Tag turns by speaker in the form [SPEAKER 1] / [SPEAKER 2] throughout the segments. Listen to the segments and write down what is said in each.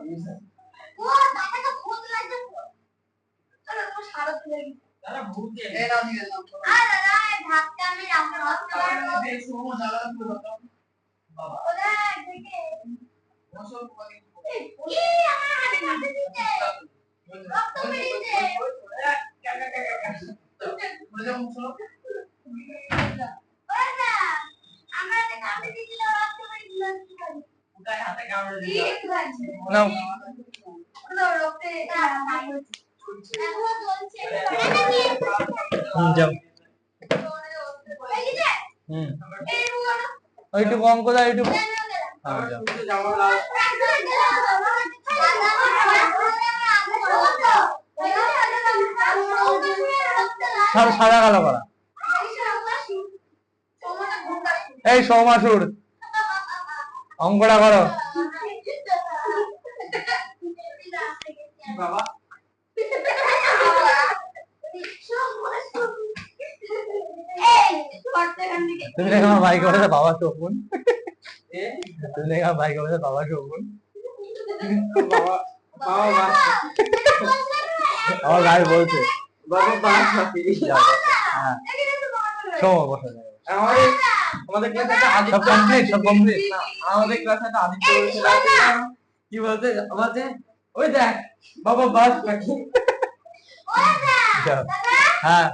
[SPEAKER 1] ও দাদাকে ভূত লাগছে আরে ও সারা তুলে দাদা ভূত দিয়ে এ নাও নিয়ে নাও আরে দাদা এই ধাক্কা আমি রাখবো না বেশ ও দাদা বাবা ওরে দেখে বসো বলি কি আমার হাতে কাটে দিতে রক্ত বেরিয়েছে বলে যাও মুছো ওরে না আমার হাতে কাটে দিছিল রক্ত বেরিয়েছিল কি করি উঠায় হাতে কামড়ে দিল কি লাগছে নাও ওরে রক্তে এখনো চলছে এটা কি
[SPEAKER 2] যাও ওইটুকু অঙ্ক দাও এইটুকু সাদা কালো করা এই সৌমাসুর অঙ্কটা করো বাবা তুমি দেখো আমার ভাই করে বাবা শকুন তুমি দেখো আমার ভাই করে বাবা শকুন আমার ভাই বলছে
[SPEAKER 3] আমাদের ক্লাসে সব কমপ্লিট আমাদের ক্লাসে আদিত্য কি বলতে আমাদের ওই দেখ বাবা বাস পাখি
[SPEAKER 2] হ্যাঁ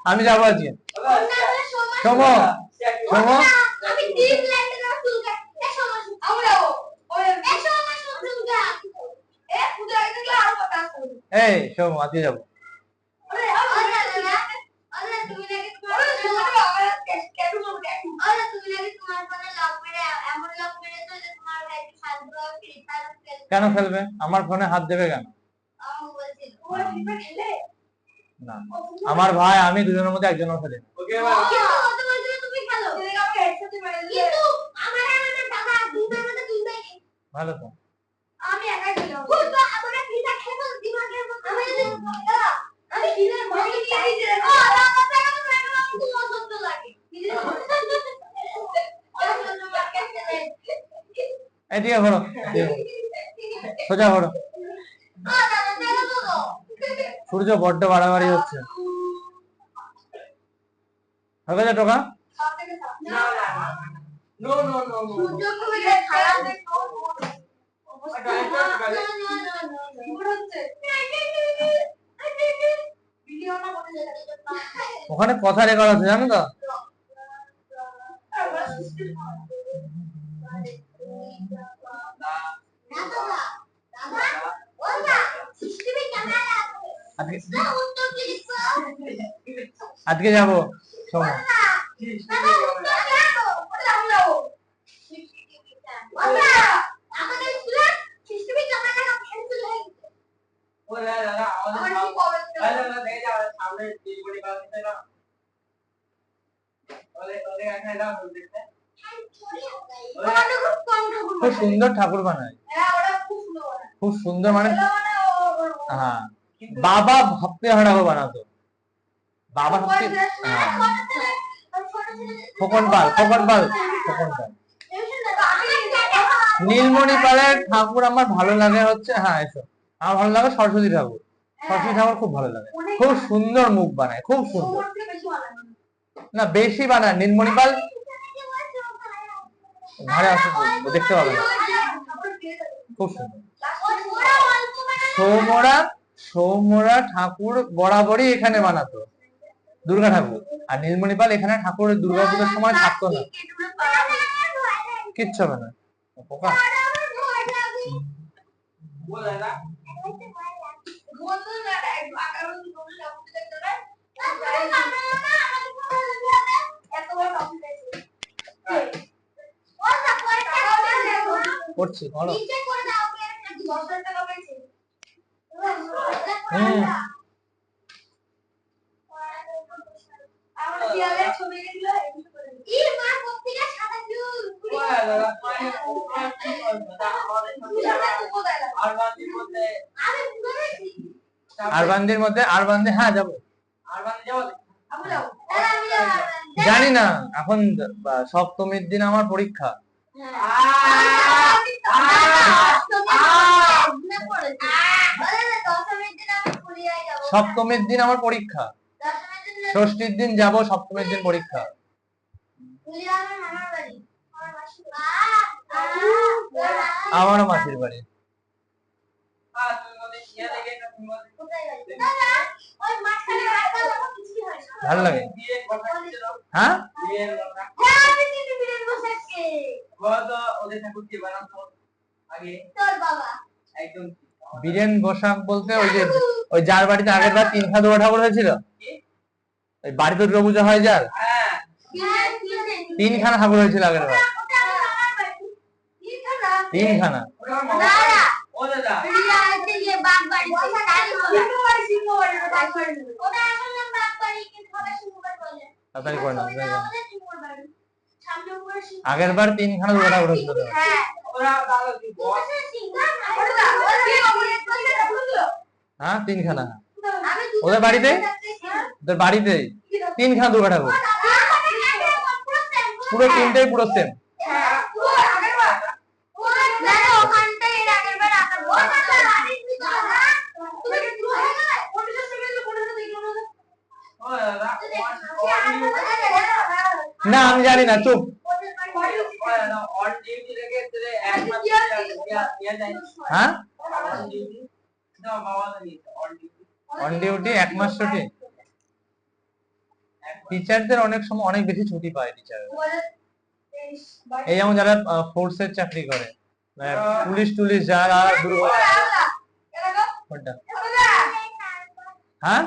[SPEAKER 2] আমি যাবো আজকে শোনো শোনো এই শোনো আজকে যাবো কেন খেলবে আমার ফোনে হাত দেবে কেন না আমার ভাই আমি দুজনের মধ্যে একজনও খেলে ভালো তো
[SPEAKER 1] আমি একাই খেলবো তো আমরা ফ্রিটা খেলবো দিমাগের মধ্যে আমি দিনের মধ্যে চাই যে ও রাতে তো খুব অসহ্য লাগে
[SPEAKER 2] এদিকে ঘোরো সোজা ঘোরো সূর্য বড্ড বাড়াবাড়ি হচ্ছে হবে না টোকা
[SPEAKER 3] নো নো নো
[SPEAKER 1] সূর্য খুব খারাপ
[SPEAKER 2] ওখানে কথা রেকর্ড আছে জানো তো আজকে যাবো সময় খুব সুন্দর ঠাকুর বানায় খুব সুন্দর মানে হ্যাঁ বাবা ভাবতে হারাবো বানাতো বাবা ভাবতে খোকন পাল নীলমণি পালের ঠাকুর আমার ভালো লাগে হচ্ছে হ্যাঁ এসো আমার ভালো লাগে সরস্বতী ঠাকুর খুব ভালো লাগে খুব সুন্দর মুখ বানায় খুব সুন্দর না বেশি বানায় নীলমণি পাল ঘরে আসো দেখতে পাবে না খুব সুন্দর সৌমরা ঠাকুর বরাবরই এখানে বানাতো দুর্গা ঠাকুর আর নীলমণি পাল এখানে ঠাকুরের দুর্গা পুজোর সময় থাকতো না কিচ্ছু হবে না পোকা করছি বলো আরবান্দির মধ্যে হ্যাঁ যাবো
[SPEAKER 3] আর বান্ধে যাবো
[SPEAKER 1] আবু যাও দাদা আমি যাবো
[SPEAKER 2] জানি না এখন সপ্তমীর দিন আমার পরীক্ষা। সপ্তমীর দিন আমার পরীক্ষা, ষষ্ঠীর দিন যাব, সপ্তমীর দিন পরীক্ষা। আমারও মাসির বাড়ি। ভালো লাগে। হ্যাঁ বীরেন বসাক বলতে ওই যার বাড়িতে আগের বার 3 খানা ঠাকুর হয়েছিল, ওই বাড়িতে দুর্গা পুজো হয় যার 3 খানা ঠাকুর হয়েছিল আগের বার, 3 খানা। তাড়াতাড়ি করে নাও। আগের বার 3 খানা দুর্গা ঠাকুর হয়েছিল। হ্যাঁ 3 খানা ওদের বাড়িতে, ওদের বাড়িতে 3 খানা দুর্গা ঠাকুর, পুরো 3টাই পুরো সেম। না আমি জানি না, চুপ। হ্যাঁ অন ডিউটি 1 মাস ছুটি। টিচারদের অনেক সময় অনেক বেশি ছুটি পায় টিচার। এই যেমন যারা ফোর্সের চাকরি করে, পুলিশ টুলিশ যারা হ্যাঁ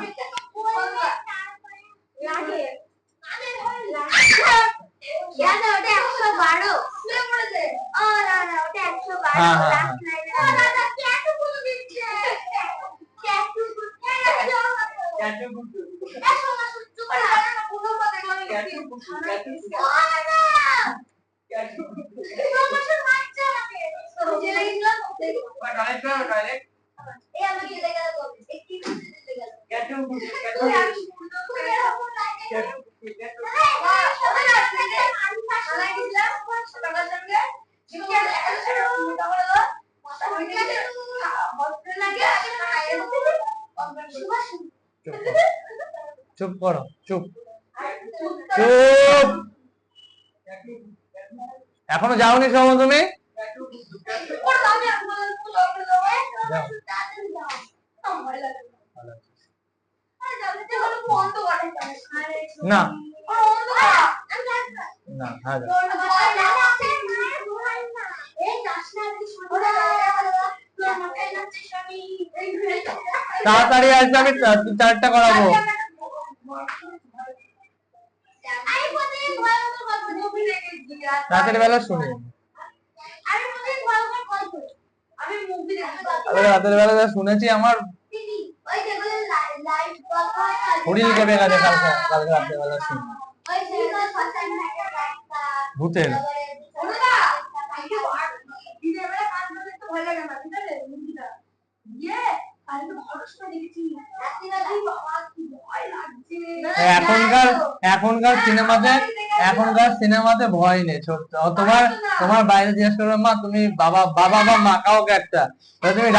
[SPEAKER 2] চুপ করো, চুপ চুপ। এখনো যাওনি সময় তুমি? না না হ্যাঁ তাড়াতাড়ি আসবে, আমি 4টা করাবো। রাতের বেলা শুনি, রাতের বেলা যা শুনেছি আমার শরীর কেঁপে গেছে। কালকে রাতের বেলা শুনি ভূতের। এখনকার সিনেমাতে ভয় নেই। তোমার বাইরে জিজ্ঞেস করবে মা তুমি বাবা বা মা কাউকে একটা, তুমি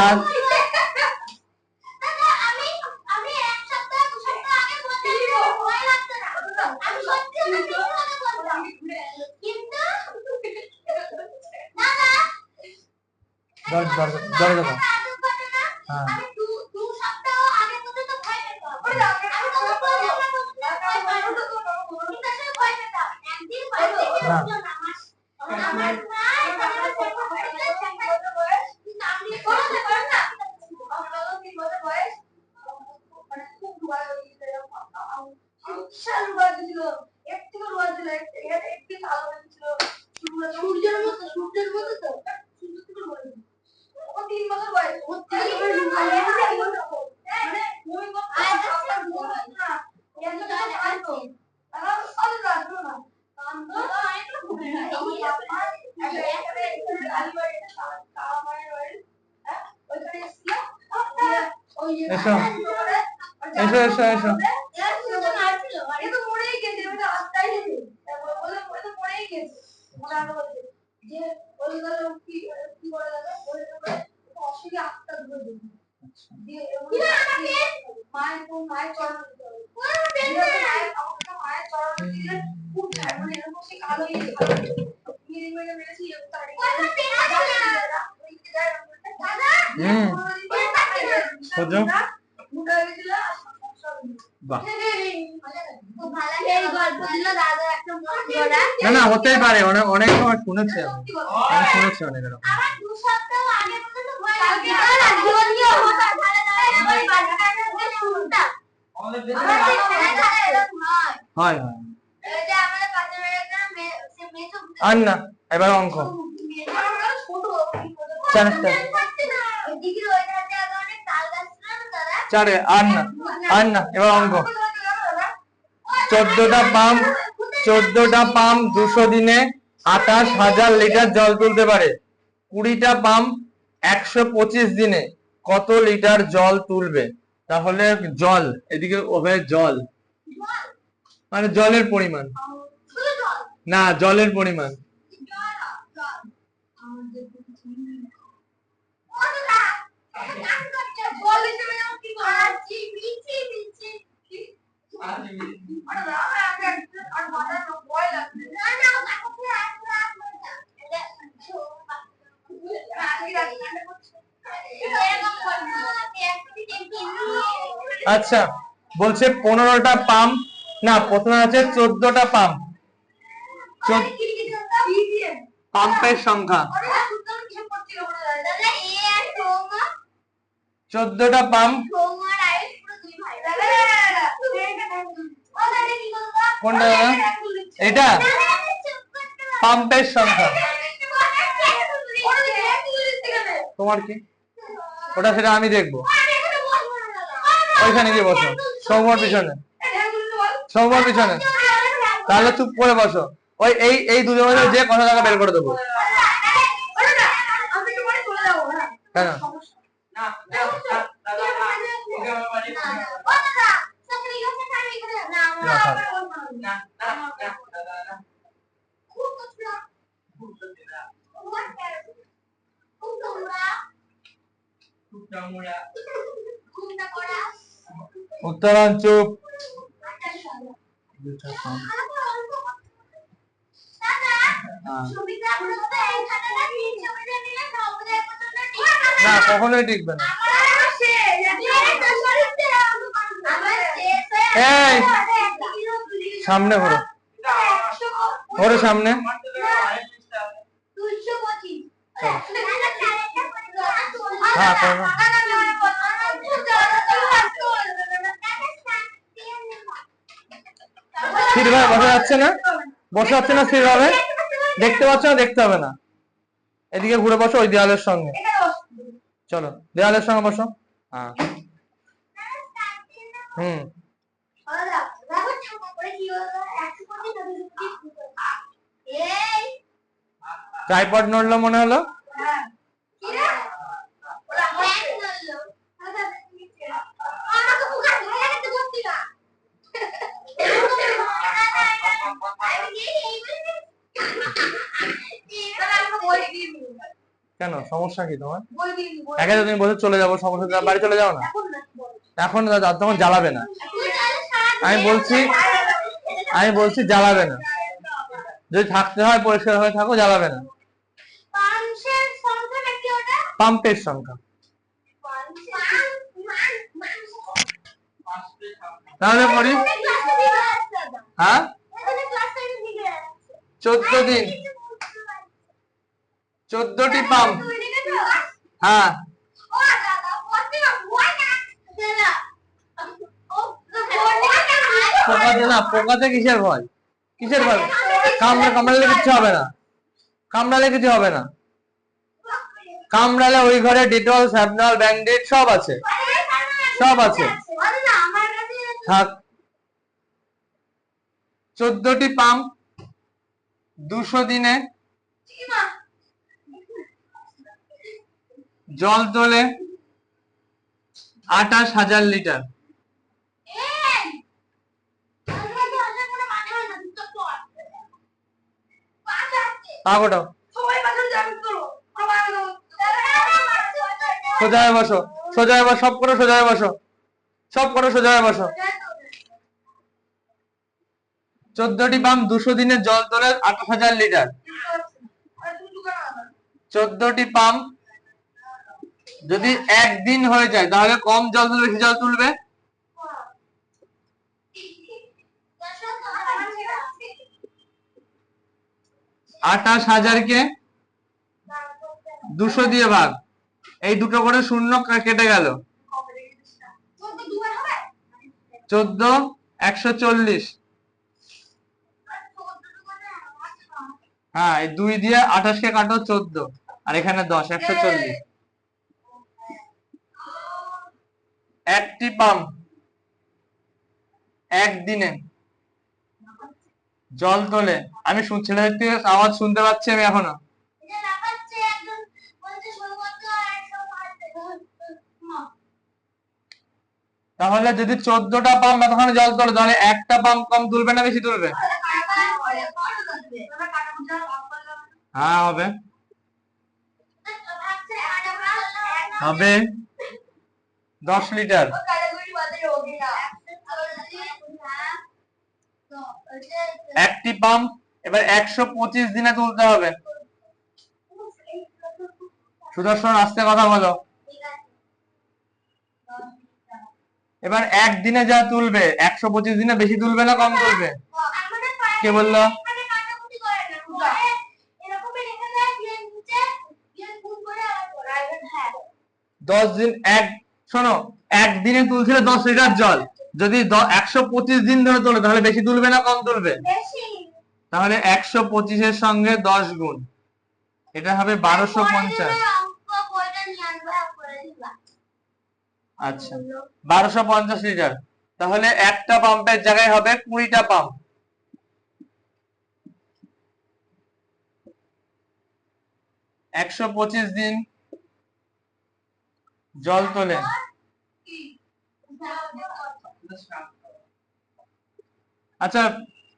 [SPEAKER 2] এসো এসো এসো এসো বুঝছো? বাহ, না না হতেই পারে, অনেক অনেক সময় শুনেছি আমি শুনেছি অনেক এরকম। হয় হয়। আর না, এবার অঙ্ক চারে, আর না আর না, এবার অঙ্ক। 14টা পাম্প 200 দিনে 28,000 লিটার জল তুলতে পারে। 20টা পাম্প 125 দিনে কত লিটার জল তুলবে? তাহলে জল, এদিকে ওভাবে জল মানে জলের পরিমাণ, না জলের পরিমাণ। আচ্ছা বলছে 15টা পাম্প, না প্রথমে আছে 14টা পাম্প, পাম্পের সংখ্যা। 14টা পাম্প, কোনটা এটা? পাম্পের সংখ্যা। তোমার কি ওটা? সেটা আমি দেখবো। ওইখানে গিয়ে বসো, সৌম্যর পিছনে, সৌম্যর পিছনে। তাহলে চুপ করে বসো, ওই এই দুজন মধ্যে যে কত টাকা বের করে দেবো। কেন? উত্তরণ চুপ। না কখনোই টিকবে না। এই সামনে ঘোরো, ঘোরো সামনে। হ্যাঁ করো। স্থিরভাবে বসা যাচ্ছে না, বসা যাচ্ছে না স্থিরভাবে। দেখতে পাচ্ছ না? দেখতে হবে না। এদিকে ঘুরে বসো, ওই দেওয়ালের সঙ্গে। চলো দেওয়ালের সঙ্গে বসো। হ্যাঁ হুম। ট্রাইপড নড়লো মনে হলো। কেন সমস্যা কি তোমার? একে তুমি বসে চলে যাবো, সমস্যা, বাড়ি চলে যাও না এখন, তখন জ্বালাবে না। আমি বলছি জ্বালাবে না, যদি থাকতে হয় পরিষ্কার হয়ে থাকো, জ্বালাবে না। পাম্পের সংখ্যা। তাহলে করি, হ্যাঁ 14 দিন 14টি পাম্প। হ্যাঁ পোকাতে না, পোকাতে কিসের ভয়? কিসের ভয়? কামড়ালে কিছু হবে না, কামড়ালে কিছু হবে না। কামড়ালে ওই ঘরে ডেটল, স্যাপনল, ব্যান্ডেড সব আছে, সব আছে। থাক। 14টি পাম্প 200 দিনে জল তোলে 28,000 লিটার। পাগোটাও সোজা হয়ে বসো, সোজা হয়ে বসো, সব করে সোজা হয়ে বসো, সব করে সোজা হয়ে বসো। 14টি পাম্প 200 দিনে জল তোলে 28,000 লিটার। 14টি পাম্প যদি একদিন হয়ে যায় তাহলে কম জল তুলবে বেশি জল তুলবে? 28,000 কে 200 দিয়ে ভাগ, এই দুটো করে শূন্য কেটে গেল, 14 140। হ্যাঁ, এই 2 দিয়ে 28 কে কাটো 14, আর এখানে 10, 140। একটি পাম্প একদিনে জল তোলে, আমি ছেলেদের থেকে আওয়াজ শুনতে পাচ্ছি আমি এখনো। তাহলে যদি 14টা পাম্প এতক্ষণ জল তোলে তাহলে একটা পাম্প কম তুলবে না বেশি তুলবে? হ্যাঁ হবে, হবে 10 লিটার। একটি পাম্প এবার 125 দিনে তুলতে হবে। সুদর্শন আস্তে কথা বলো। এবার একদিনে যা তুলবে 125 দিনে বেশি তুলবে না কম তুলবে? কে বললো? 10 দিন শোনো, একদিনে তুলছিল 10 লিটার জল, যদি 125 দিন ধরে তোলে তাহলে বেশি তুলবে না কম তুলবে? তাহলে 125-এর সঙ্গে 10 গুণ, এটা হবে 1250। আচ্ছা, 1250 লিটার। তাহলে একটা পাম্পের জায়গায় হবে 20টা পাম্প। 125 দিন জল তোলে। আচ্ছা,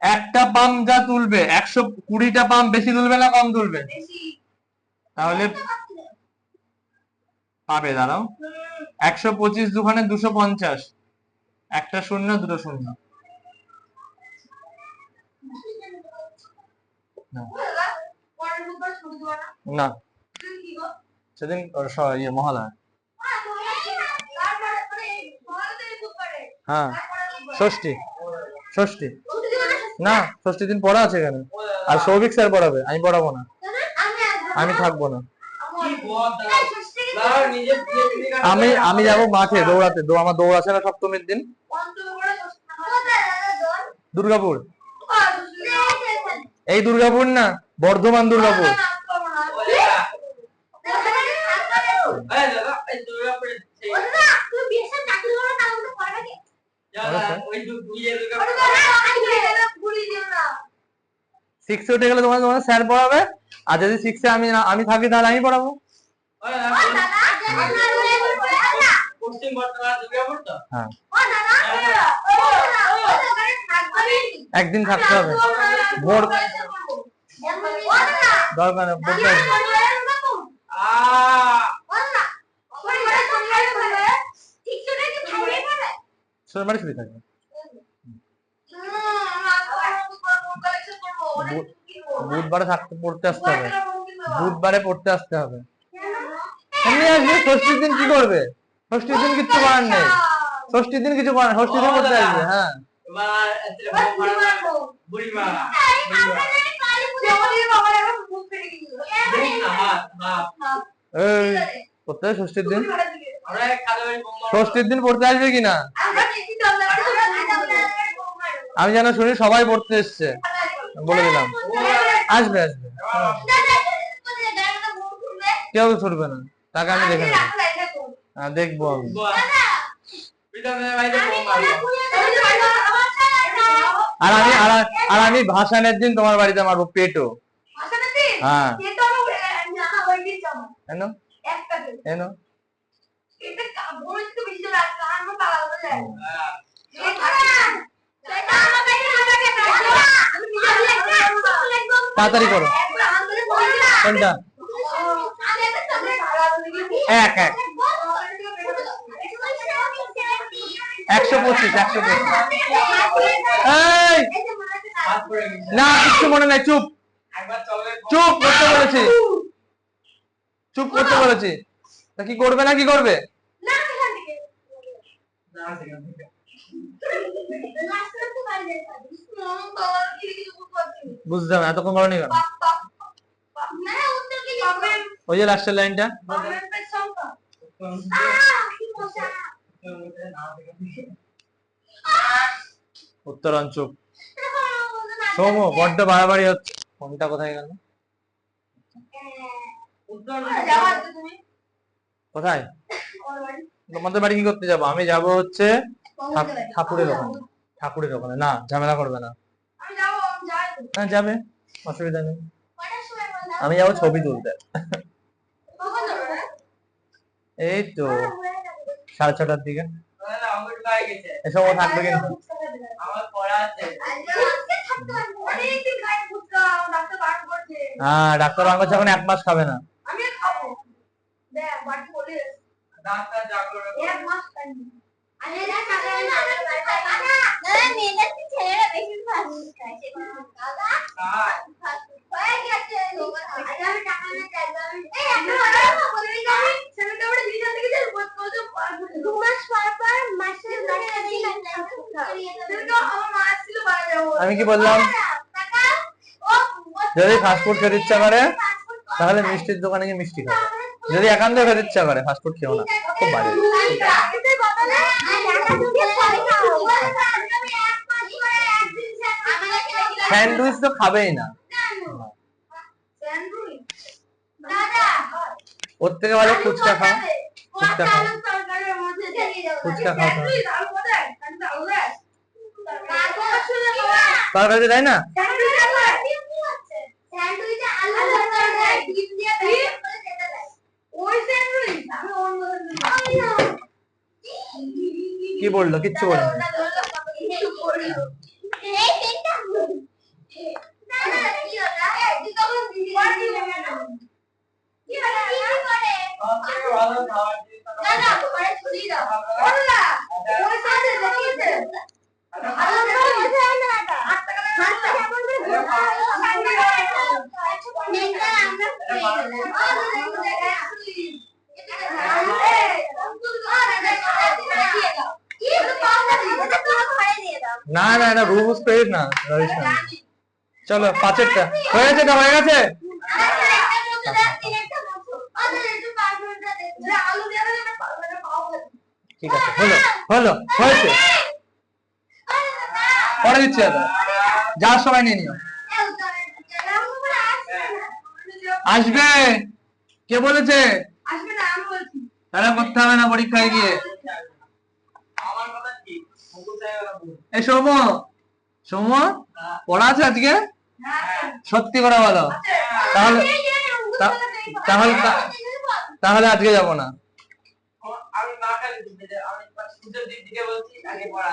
[SPEAKER 2] একটা পাম্প যা তুলবে 120টা পাম্প বেশি তুলবে না কম তুলবে? তাহলে পাবে, দাঁড়াও, 125 দুখানে 250, একটা শূন্য দুটো শূন্য, না সেদিন মহালয়া। হ্যাঁ, ষষ্ঠী না, ষষ্ঠী দিন পড়া আছে এখানে, আর সৌভিক স্যার পড়াবে, আমি পড়াবো না, আমি থাকবো না। আমি যাবো মাঠে দৌড়াতে, আমার দৌড় আছে না সপ্তমীর দিন। দুর্গাপুর, এই দুর্গাপুর না, বর্ধমান দুর্গাপুর। সিক্সে উঠে গেলে তোমার স্যার পড়াবে, আর যদি সিক্সে আমি থাকি তাহলে আমি পড়াবো। হ্যাঁ, একদিন থাকতে হবে, ভোর দরকার বাড়ি ছুটি থাকবে। বুধবারে পড়তে আসতে হবে, বুধবারে পড়তে আসতে হবে। এমনি আসবে, ষষ্ঠীর দিন কি করবে? ষষ্ঠীর দিন কিছু করার নেই, ষষ্ঠীর দিন কিছু করার, ষষ্ঠীর দিন পড়তে আসবে। হ্যাঁ, পড়তে ষষ্ঠীর দিন, ষষ্ঠীর দিন পড়তে আসবে কিনা আমি যেন শুনি সবাই পড়তে এসছে, বলে দিলাম আসবে আসবে, কেউ ছুটবে না, তাকে আমি দেখে নেবো। হ্যাঁ, দেখবো আমি। আর আমি ভাসানের দিন তোমার বাড়িতে মারবো পেটো। হ্যাঁ, তাড়াতাড়ি করো। কোনটা? এক 125 না, কিছু মনে নাই, চুপ চুপ করতে বলেছি, চুপ করতে বলেছি। তা কি করবে না কি করবে?
[SPEAKER 1] না সেখান থেকে
[SPEAKER 3] না সেখান থেকে
[SPEAKER 1] রাস্তা তো বাইরে যাবে মম বাবা কি কিছু করতে
[SPEAKER 2] বুঝলাম না, এতক্ষণ বলনি কেন?
[SPEAKER 1] না উত্তর কি হবে
[SPEAKER 2] ওই যে লাস্টের লাইনটা,
[SPEAKER 1] কমেন্ট পে সংখ্যা কি মজা
[SPEAKER 2] উত্তরাঞ্চল। সোমো বড্ড বাড়াবাড়ি হচ্ছে, ফোনটা কোথায় গেল?
[SPEAKER 1] যাওয়া তুমি
[SPEAKER 2] কোথায়? তোমাদের বাড়ি কি করতে যাবো? আমি যাবো হচ্ছে ঠাকুরের ওখানে। ঠাকুরের ওখানে না, ঝামেলা করবে না।
[SPEAKER 1] আমি যাবো আমি যাই
[SPEAKER 2] হ্যাঁ যাবে, অসুবিধা নেই।
[SPEAKER 1] কটার সময় বললাম
[SPEAKER 2] আমি যাবো ছবি তুলতে।
[SPEAKER 1] কখন যাবে
[SPEAKER 2] এই তো 6:30টার দিকে।
[SPEAKER 3] তাহলে আমার গায়ে গেছে
[SPEAKER 2] এসব ও থাকবে কিন্তু।
[SPEAKER 3] আমার পড়া আছে
[SPEAKER 1] অনেকদিন খাই ফুচকা ডাক্তার বার করছে
[SPEAKER 2] হ্যাঁ ডাক্তার বাংলা এখন 1 মাস খাবে না।
[SPEAKER 1] আমি খাবো দেখ বাড়ি বলে
[SPEAKER 3] ডাক্তার জাগরণ
[SPEAKER 1] এক মাস খাই আরে না খাবে না দাদা মেয়েদের ছেলেরা বেশি ফাস্ট খায় দাদা হয়ে গেছে আরে আমি টাকা না চাইবো এই একটা বলে যাবি সেটা ওটা দিন থেকে যে কত 2 মাস পর মাসে সেটা আমার মা ছিল বাড়ি যাবো
[SPEAKER 2] আমি কি বললাম? যদি ফাস্টফুড খেতে ইচ্ছা করে তাহলে মিষ্টির দোকানে গিয়ে মিষ্টি খাবে, যদি একান্ত খেতে ইচ্ছা করে ফাস্টফুড খেও না, খুব বাজে। স্যান্ডউইচ তো খাবেই না, ওর থেকে ভালো ফুচকা খাও। ফুচকা খাও, ফুচকা খাও। তার কাছে তাই না? কি বললো? কিচ্ছু বললো না।
[SPEAKER 3] ভালো খাবার দিয়ে
[SPEAKER 2] না না না রুম স্প্রেড না, চলো 5টা হয়ে গেছে, হয়ে গেছে। ঠিক আছে, হলো হলো হয়েছে, পরে দিচ্ছি দাদা, যাওয়ার সময় নিয়ে নিও। আসবে কে বলেছে? তারা করতে হবে না পরীক্ষায় গিয়ে।
[SPEAKER 3] আমার কথা কি মুকুল সাহেব
[SPEAKER 2] এই সৌম, সৌম পড়া আছে আজকে? সত্যি করে বলো, তাহলে তাহলে তাহলে আজকে যাবো না।
[SPEAKER 3] আমি না খালি দিতে আমি সুযোগ দিক থেকে বলছি আগে পড়া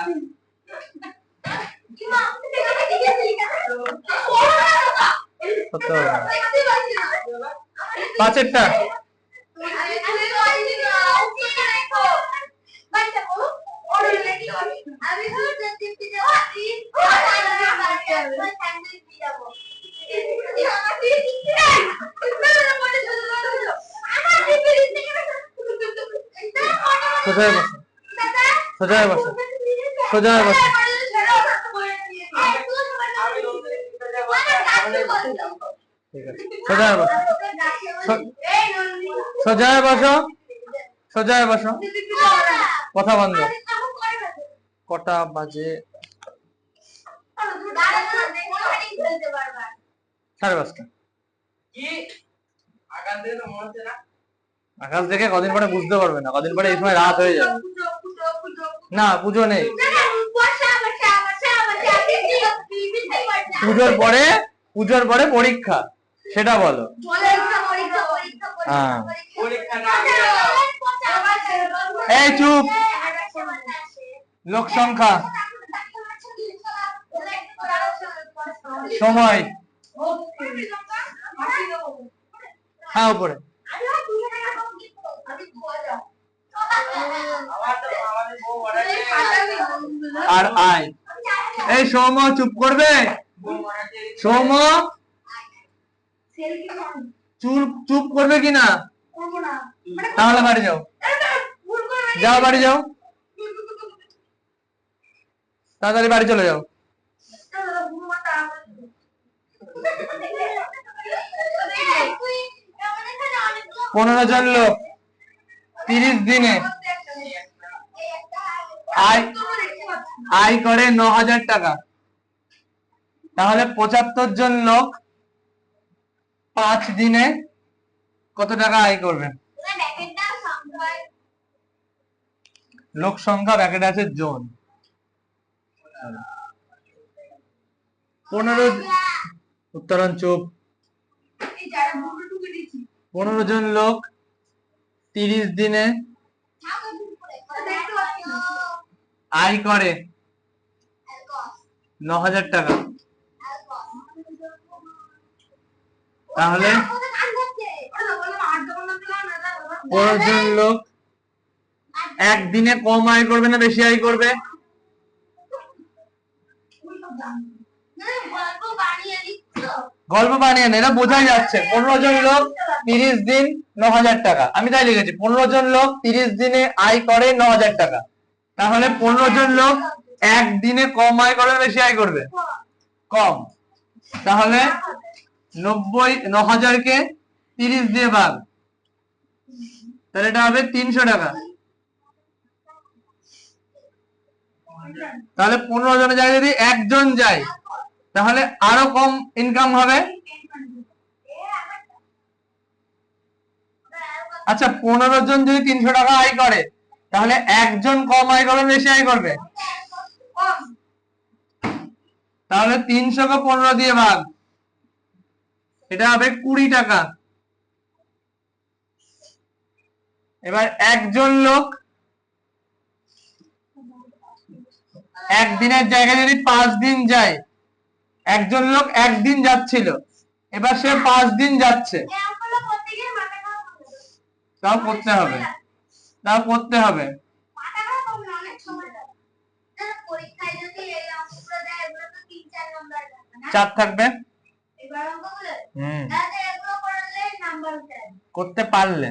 [SPEAKER 2] সত্যি হবে না। 5টা সোজা বসো, সোজা বসো, সোজা বসো। ঠিক আছে, সোজা বসো, সোজা বসো, সোজা বসো। কথা বন্ধ। কটা বাজে? 5:30।
[SPEAKER 3] কি আগান দিয়ে তো মনে হচ্ছে না
[SPEAKER 2] আকাশ দেখে কদিন পরে বুঝতে পারবে না, কদিন পরে এই সময় রাত হয়ে যাবে। না পুজো নেই, পুজোর পরে পরীক্ষা, সেটা বলো। হ্যাঁ
[SPEAKER 3] পরীক্ষা না
[SPEAKER 2] এই চুপ, লোক সংখ্যা, সময়, হ্যাঁ উপরে।
[SPEAKER 3] আমাদের বউ অর্ডার
[SPEAKER 2] আর আয়। এই সৌম চুপ করবে? সৌম চুপ করবে কিনা?
[SPEAKER 1] করবো না
[SPEAKER 2] তাহলে বাড়ি যাও, যাও বাড়ি যাও, তাড়াতাড়ি বাড়ি চলে যাও। 15 জন লোক 30 দিনে আয় করে 9,000 টাকা, তাহলে 75 জন লোক 5 দিনে কত টাকা আয় করবে? লোক সংখ্যা ব্র্যাকেট আছে জন। 15 উত্তরণ চুপ। 15 জন লোক 30 দিনে আয় করে 9,000 টাকা, তাহলে 15 জন লোক একদিনে কম আয় করবে না বেশি আয় করবে? গল্প বানিয়ে না, এটা বোঝাই যাচ্ছে। 15 জন লোক 30 দিন 9,000 টাকা, আমি তাই লিখেছি 15 জন লোক 30 দিনে আয় করে 9,000 টাকা, তাহলে 15 জন লোক একদিনে কম আয় করবে বেশি আয় করবে? কম। তাহলে 9,000 কে 30 দিয়ে ভাগ, তাহলে এটা হবে 300 টাকা। তাহলে 15 জনের জায়গায় যদি একজন যায় তাহলে আরো কম ইনকাম হবে। আচ্ছা 15 জন যদি 300 টাকা আয় করে তাহলে একজন কম আয় করবে বেশি আয় করবে? তাহলে 300 কে 15 দিয়ে ভাগ, এটা হবে 20 টাকা। এবার একজন লোক একদিনের জায়গায় যদি 5 দিন যায়, একজন লোক একদিন যাচ্ছিল, এবার সে 5 দিন যাচ্ছে, তাও করতে হবে, তাও করতে হবে। 4 থাকবে করতে পারলে,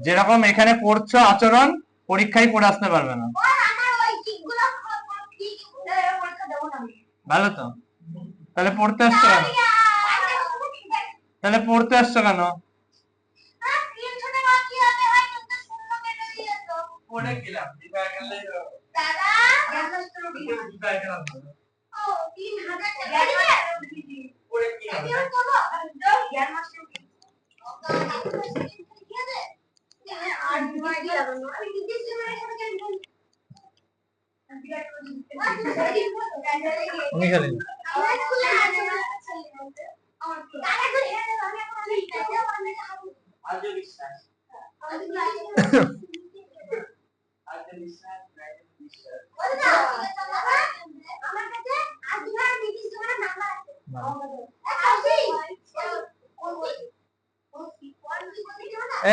[SPEAKER 2] যেরকম এখানে পড়ছো আচরণ পরীক্ষায় পড়ে আসতে পারবে না। ভালো তো, তাহলে পড়তে আসছো কেন? তাহলে পড়তে আসছো কেন?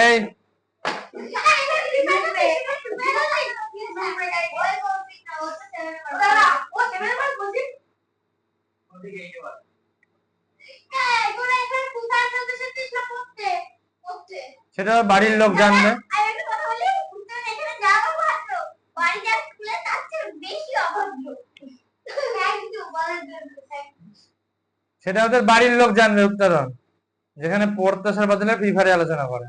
[SPEAKER 2] এই সেটা বাড়ির লোক জানবে। সেটা ওদের বাড়ির লোক জানবে উত্তরণ, যেখানে পড়তে আসার বদলে ফ্রি ফায়ারে আলোচনা করে।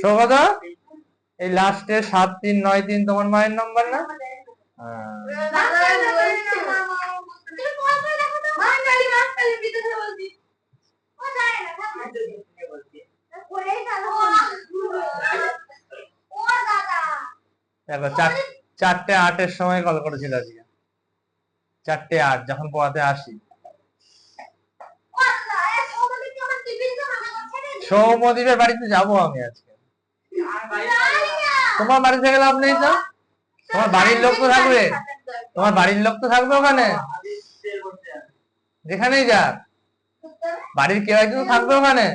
[SPEAKER 2] সৌগত, এই লাস্টে 7393 তোমার মায়ের নাম্বার না? দেখো 4:08 সময় কল করেছিল আজকে, 4:08 যখন পড়াতে আসি। সৌমদীপের বাড়িতে যাবো আমি আজকে। তোমার বাড়ি থেকে লাভ নেই তো, তোমার বাড়ির লোক তো থাকবে, তোমার বাড়ির লোক তো থাকবে ওখানে, যেখানেই যাক বাড়ির কেউ একজন থাকবে ওখানে।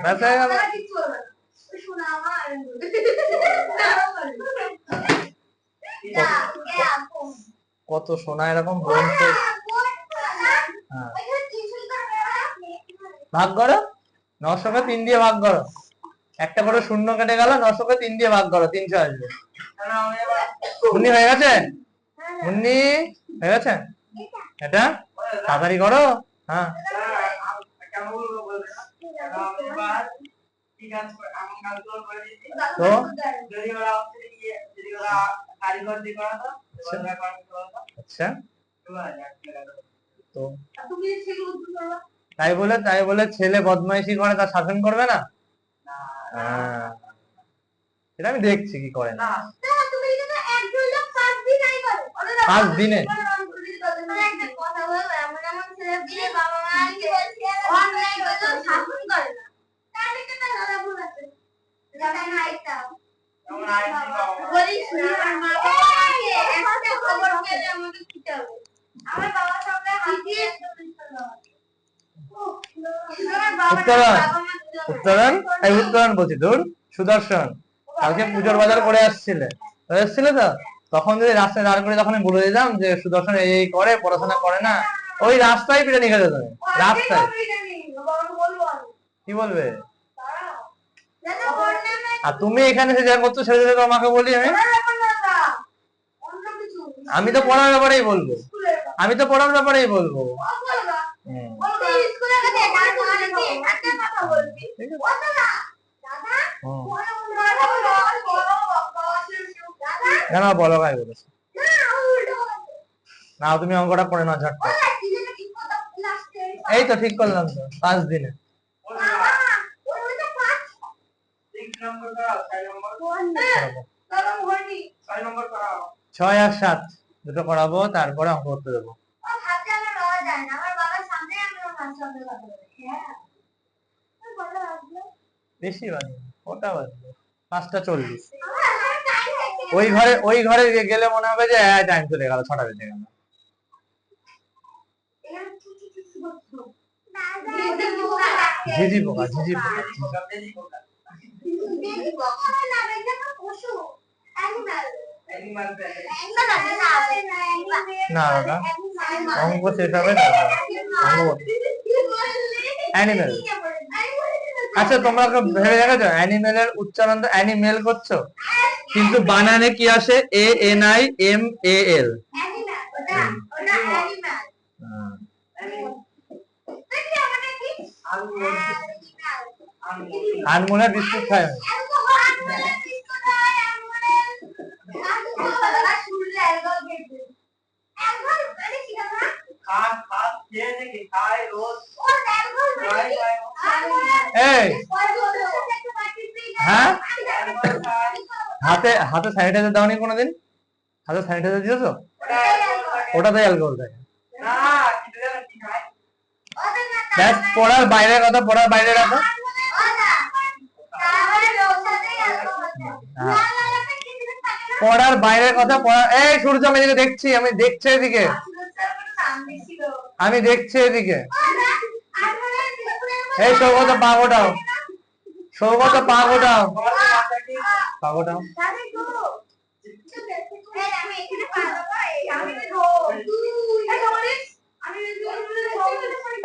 [SPEAKER 2] ব্যাস হয়ে গেল। কত সোনা এরকম ব্রোঞ্জের। হ্যাঁ, ভাগ করো, 900 কে 3 দিয়ে ভাগ করো, একটা করে শূন্য কেটে গেল, 900 কে 3 দিয়ে ভাগ করো, 300 আসবে। মুন্নি হয়ে গেছে? মুন্নি হয়ে গেছে? এটা তাড়াতাড়ি করো। হ্যাঁ, তো আচ্ছা, তো তাই বলে ছেলে বদমাইশি করে তার শাসন করবে না? হ্যাঁ, এটা আমি দেখছি কি করে না। 5 দিনে উত্তরণ বলছি, ধুর সুদর্শন, কালকে পুজোর বাজার করে এসেছিলে তো, তখন যদি রাস্তায় দাঁড় করে তখন বলে দিতাম যে সুদর্শন এই করে, পড়াশোনা করে না, ওই রাস্তায় পিঠে নিয়ে খেতে তুমি, রাস্তায়। কি বলবে? আর তুমি এখানে এসে যা করছো সেটা তো আমাকে বলি। আমি তো পড়ার ব্যাপারেই বলবো, না বলো ভাই, বলেছো না, তুমি অঙ্কটা করে না ঝটকা। এই তো ঠিক করলাম তো, 5 দিনে। 6 আর 7 দুটো করাবো, তারপরে অঙ্ক করতে দেবো। বেশি বাজে, ওটা বাজবে 5:40। ওই ঘরে গেলে মনে হবে যে টাইম চলে গেল, 6টা বেজে গেল। ঝিঝি পোকা না দাদা, অঙ্ক শেষ হবে না। অ্যানিমেল। আচ্ছা, তোমরা ভেবে দেখেছো অ্যানিমেলের উচ্চারণ তো অ্যানিমেল করছো, কিন্তু বানানে কি আসে? ANIMAL। আনমোলের বিস্কুট খায় আমি। হ্যাঁ, হাতে স্যানিটাইজার দাওনি কোনোদিন? হাতে স্যানিটাইজার দিয়েছো? ওটাতে অ্যালকোহল থাকে। পড়ার বাইরের কথা, পড়ার বাইরের কথা। এই সূর্য, আমি দেখছি এদিকে, এই সৌগত পা গোটাও,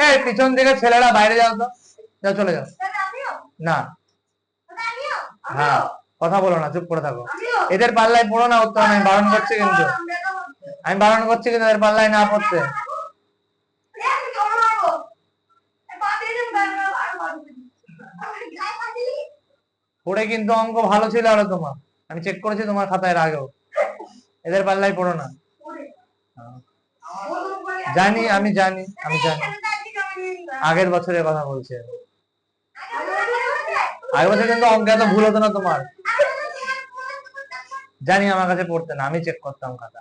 [SPEAKER 2] এই পিছন দিকে ছেলেরা বাইরে যাও তো, চলে যাও। না, হ্যাঁ, কথা বলো না, চুপ করে থাকো। এদের পাল্লায় পড়ো না, উত্তর আমি বারণ করছি কিন্তু, এদের পাল্লায় না পড়তে। পড়ে কিন্তু অঙ্ক ভালো ছিল আরো তোমার, আমি চেক করেছি তোমার খাতায় আগেও। এদের পাল্লায় পড়ো না। আমি জানি আগের বছরের কথা বলছি। আগের বছর কিন্তু অঙ্কে এত ভুল হতো না তোমার, জানি। আমার কাছে পড়তে না, আমি চেক করতাম খাতা।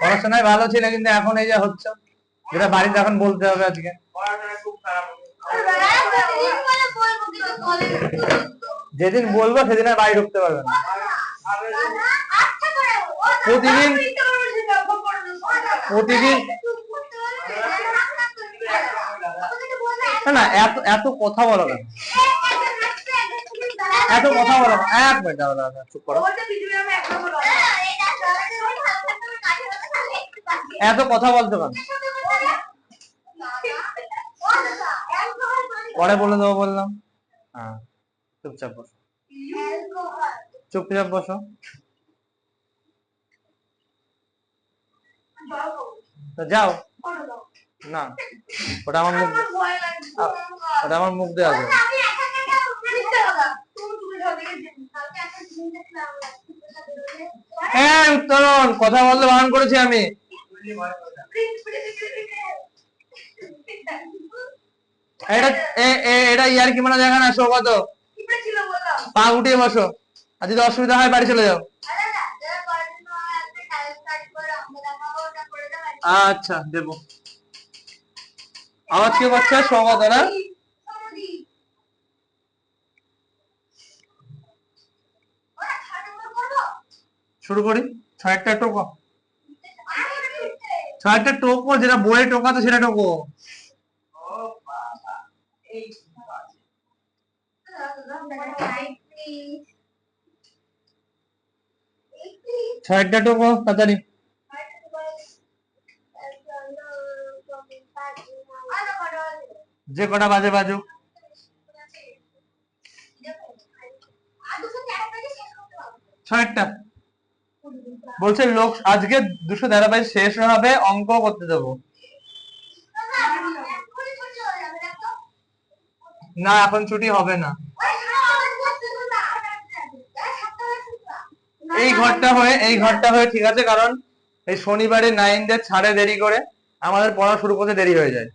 [SPEAKER 2] পড়াশোনায় ভালো ছিল, কিন্তু এখন এই যে হচ্ছে, যেটা বাড়িতে এখন বলতে হবে আজকে। যেদিন বলবো সেদিন আর বাড়ি ঢুকতে পারবে না। প্রতিদিন না না, এত এত কথা বলো কেন? এত কথা বলো না। এক মিনিট দাঁড়াও, দাঁড়াও, চুপ করো। এত কথা বলছো কেন? পরে বলে দেবো বললাম। হ্যাঁ, চুপচাপ বসো, চুপচাপ বসো। যাও না, ওটা আমার মুখ, ওটা আমার মুখ দিয়ে আসবে। হ্যাঁ উত্তরণ, কথা বলতে বারণ করেছি আমি। এটা ইয়ার কি মানে দেখা না, সৌগত পা উঠিয়ে বসো, আর যদি অসুবিধা হয় বাড়ি চলে যাও। আচ্ছা দেবো। আওয়াজ কে করছে? সৌগত না? শুরু করি। ছয়টা টোকা, ছয়টা টোকো, যেটা বইয়ে টোকাতো সেটা টোকো। ছয়টা টোকো তাড়াতাড়ি। যে কটা বাজে বাজুক। ছয়টা বলছে লোক আজকে 253 শেষ হবে, অঙ্ক করতে দেবো না, এখন ছুটি হবে না। এই ঘরটা হয়ে ঠিক আছে, কারণ এই শনিবারে 9দের ছাড়ে দেরি করে, আমাদের পড়া শুরু করতে দেরি হয়ে যায়।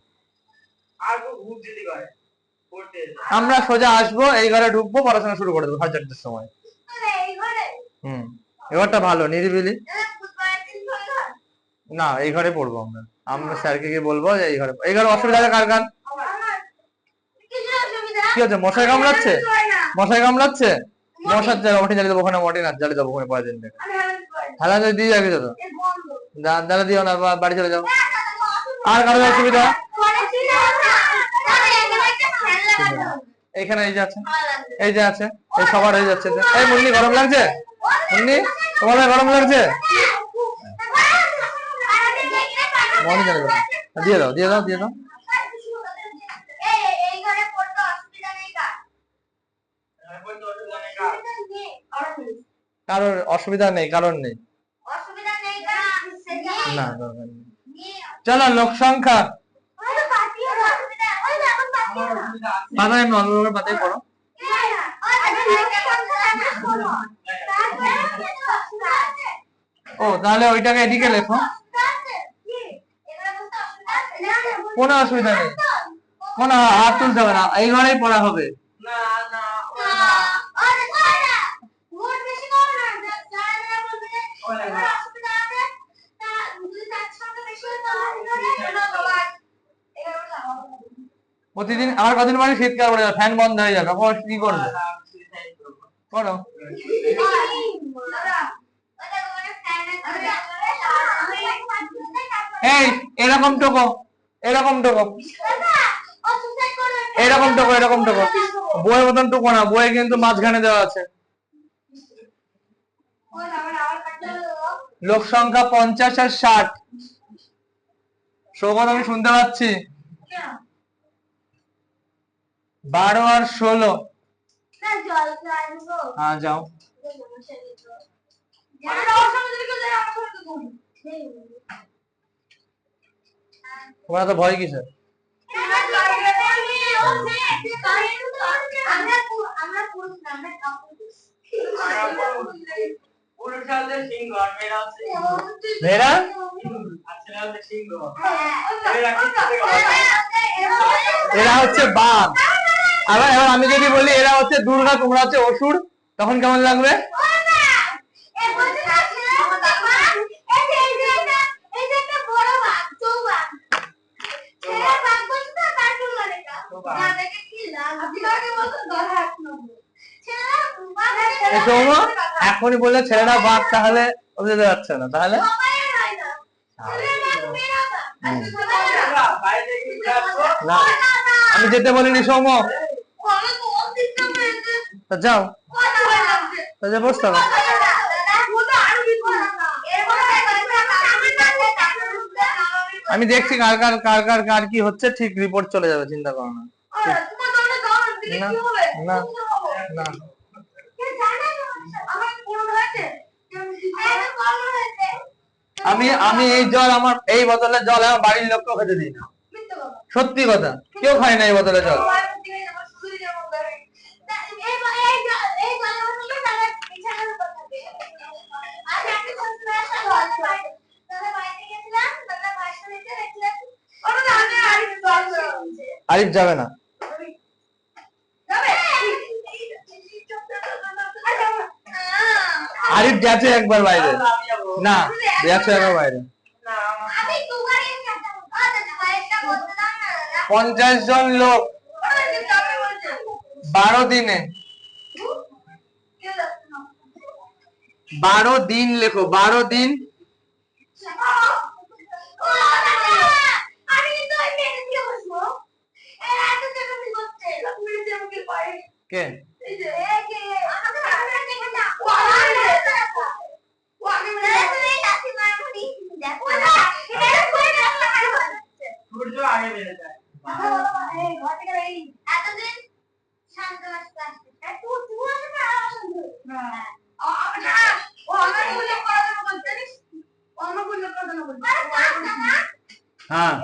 [SPEAKER 2] আমরা সোজা আসবো, এই ঘরে ঢুকবো, পড়াশোনা শুরু করে দেবো 4টার সময়। এবারটা ভালো, নিরিবিলি। না, এই ঘরে পড়বো আমরা। আমরা স্যারকে গিয়ে বলবো যে এই ঘরে অসুবিধা কার কার? কি হচ্ছে? মশাই কামড়াচ্ছে? মশাই কামড়াচ্ছে? মশার জায়গা মটিন জ্বালিয়ে দেবো, ওখানে মটিন আর জ্বালিয়ে দেবো ওখানে পরের দিন থেকে। হেলা দিয়ে যাবি তো, দাদা দিও না, বাড়ি চলে যাও। আর কারো অসুবিধা? এখানে এই যে আছে, এই যে আছে, এই সবার হয়ে যাচ্ছে। এই মুন্নি গরম লাগছে? মুন্নি তোমার গরম লাগছে? মনে জানে দিয়ে দাও, দিয়ে দাও, দিয়ে দাও। কারোর অসুবিধা নেই, কারণ নেই না, দরকার নেই। চলো, লোক সংখ্যা পাতায় নলবের পাতায় পড়ো। ও তাহলে ওইটাকে এদিকে লেখো। কোনো অসুবিধা নেই, কোনো হাত তুলতে হবে না, এই ঘরেই পড়া হবে। প্রতিদিন আর কদিন মানে শীতকাল পড়ে যাবে, ফ্যান বন্ধ হয়ে যাবে, তখন কি করবে? করো। এই এরকম টোকো, এরকম টোকো, এরকম টোকো, এরকম টোকো। বইয়ের মতন টোকো না, বইয়ে কিন্তু মাঝখানে দেওয়া আছে। লোক সংখ্যা 50 আর 60। সৌগত আমি শুনতে পাচ্ছি। 12 আর 16। হ্যাঁ যাও। তোমার তো ভয় কিসের? মেয়েরা এরা হচ্ছে বাঘ। আবার এবার আমি যদি বলি এরা হচ্ছে দুর্গা, তোমরা হচ্ছে অসুর, তখন কেমন লাগবে? এখনই বললে ছেলেরা বাঘ, তাহলে যেতে যাচ্ছে না, তাহলে না আমি যেতে বলিনি সৌম, তা যাও, তা যা বসতে হবে। আমি দেখছি কার কার কার কার কার কি হচ্ছে, ঠিক রিপোর্ট চলে যাবে, চিন্তা করো না। না না আমি আমি এই জল, আমার এই বোতলের জল আমার বাড়ির লোককে খেতে দিই না, সত্যি কথা, কেউ খায় না এই বোতলের জল। আরিফ যাবে না, আরিফ গেছে একবার বাইরে, না গেছে একবার বাইরে। 50 জন লোক 12 দিনে, 12 দিন লেখো, 12 দিন। কে হ্যাঁ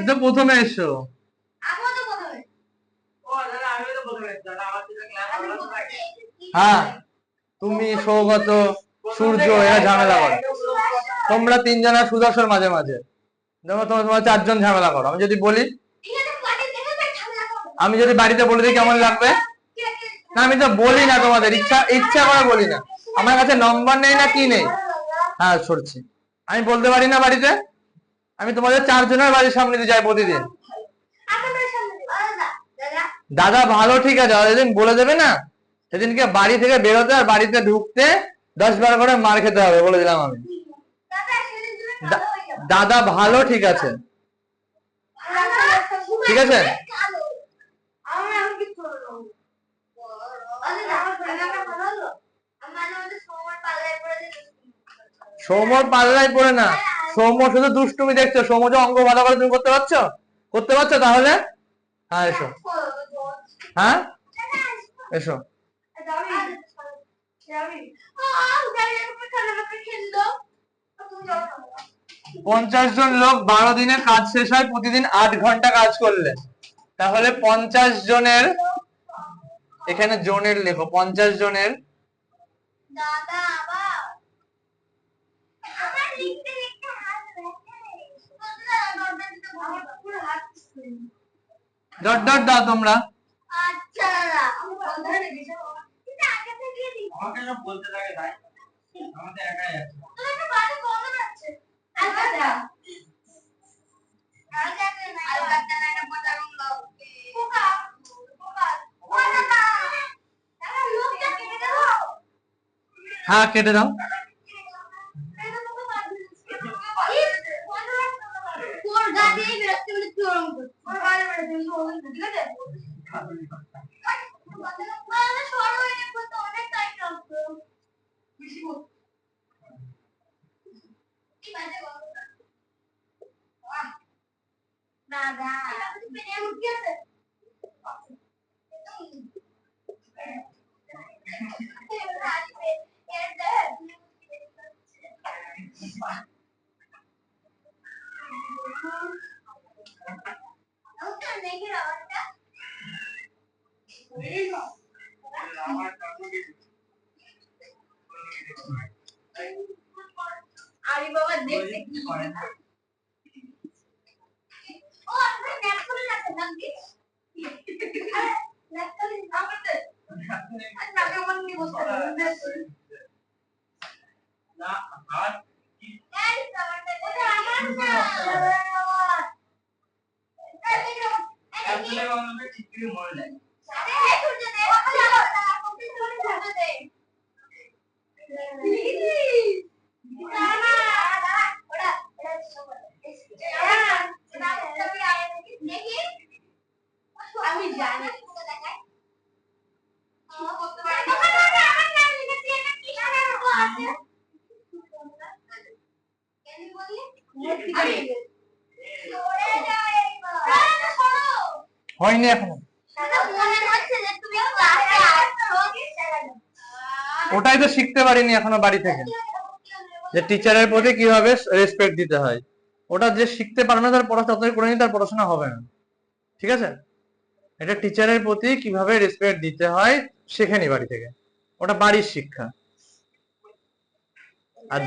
[SPEAKER 2] তো প্রথমে এসো। হ্যাঁ তুমি, সৌগত, সূর্য এরা ঝামেলা করো, তোমরা 3 জনের সুদর্শন মাঝে মাঝে, দেখো তোমরা 4 জন ঝামেলা করো। আমি যদি বলি, আমি যদি বাড়িতে বলে দিই কেমন লাগবে? না আমি তো বলি না, তোমাদের ইচ্ছা ইচ্ছা করে বলি না, আমার কাছে নম্বর নেই না কি নেই। হ্যাঁ সরছি, আমি বলতে পারি না বাড়িতে, আমি তোমাদের 4 জনের বাড়ির সামনে দিয়ে যাই প্রতিদিন। দাদা ভালো ঠিক আছে, যেদিন বলে দেবে না সেদিনকে বাড়ি থেকে বেরোতে আর বাড়িতে ঢুকতে 10-12 করে মার খেতে হবে, বলে দিলাম আমি। দাদা ভালো ঠিক আছে, ঠিক আছে। সৌমর পাল্লায় পড়ে না, সৌম শুধু দুষ্টুমি দেখছো। সৌম যে অঙ্ক ভালো করে তুমি করতে পারছো, করতে পারছো তাহলে হ্যাঁ এসো, হ্যাঁ এসো। 50 জন লোক 12 দিনে কাজ শেষ হয় প্রতিদিন 8 ঘন্টা কাজ করলে, তাহলে 50 জনের, এখানে জনের লেখো, 50 জনের ডট ডট দাও তোমরা। বলতে থাকে ভাই, আমাদের একাই আছে। হ্যাঁ কেটে দাও।
[SPEAKER 1] আরে বাবা দেখতে কি করে না, ও আমরা নেট করে রাখতে লাগবি, আরে নেট করে আমাদের আচ্ছা আমি মন নিব না আর কি এই আমাদের ওটা আমার না
[SPEAKER 3] শিগগিরই মরে যায়।
[SPEAKER 1] আমি জানি
[SPEAKER 2] হয়নি এখনো। ওটাই তো শিখতে পারিনি এখনো বাড়ি থেকে, যে টিচারের প্রতি কিভাবে রেসপেক্ট দিতে হয়। ওটা যে শিখতে পারবে না তার পড়াশোনা যতই করে নি তার পড়াশোনা হবে না, ঠিক আছে? এটা টিচারের প্রতি কিভাবে রেসপেক্ট দিতে হয় শেখেনি বাড়ি থেকে, ওটা বাড়ির শিক্ষা। আর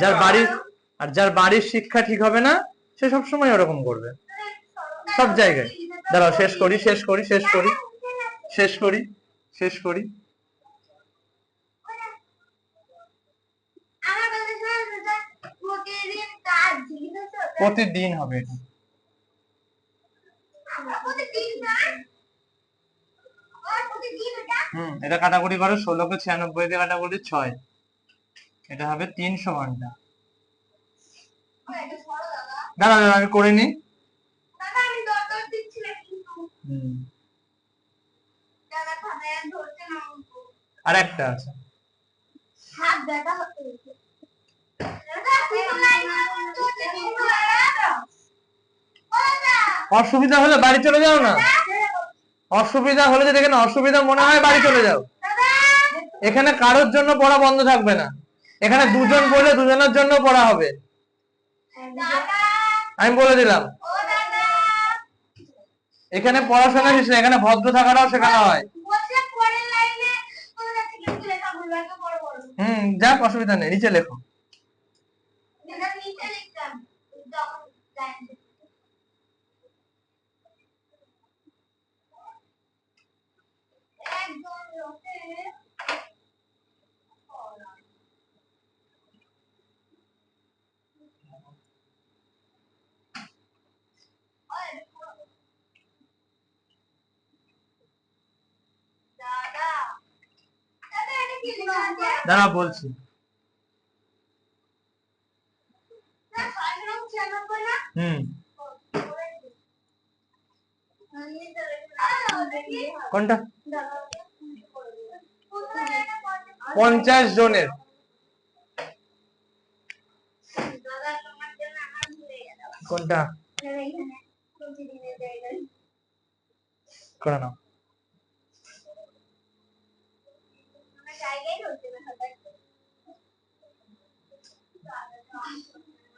[SPEAKER 2] যার বাড়ির শিক্ষা ঠিক হবে না সে সবসময় ওরকম করবে সব জায়গায়। দাঁড়াও শেষ করি। প্রতিদিন হবে এটা। এটা কাটাকুটি করো, 16কে 96 দিয়ে কাটাকুটি 6, এটা হবে 300 ঘন্টা। দাঁড়া আমি করে নি। আর একটা আছে, অসুবিধা হলে বাড়ি চলে যাও না। অসুবিধা হলে যদি এখানে অসুবিধা মনে হয় বাড়ি চলে যাও। এখানে কারোর জন্য পড়া বন্ধ থাকবে না, এখানে দুজন পড়লে দুজনের জন্য পড়া হবে, আমি বলে দিলাম। এখানে পড়াশোনা শেষ, এখানে ভদ্র থাকাটাও শেখানো হয়। যাক অসুবিধা নেই, নিচে লেখো। দাঁড়া বলছি। কোনটা? 50 জনের। কোনটা? করে নাও।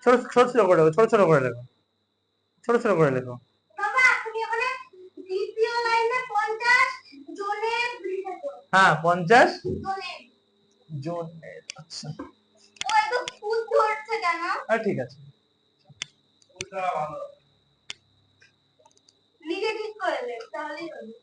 [SPEAKER 2] ছোট ছোট করে লেখো, ছোট করে লেখো। হ্যাঁ 50 জনের। আচ্ছা ঠিক আছে,
[SPEAKER 1] নিজে ঠিক করে লে তাহলেই হবে।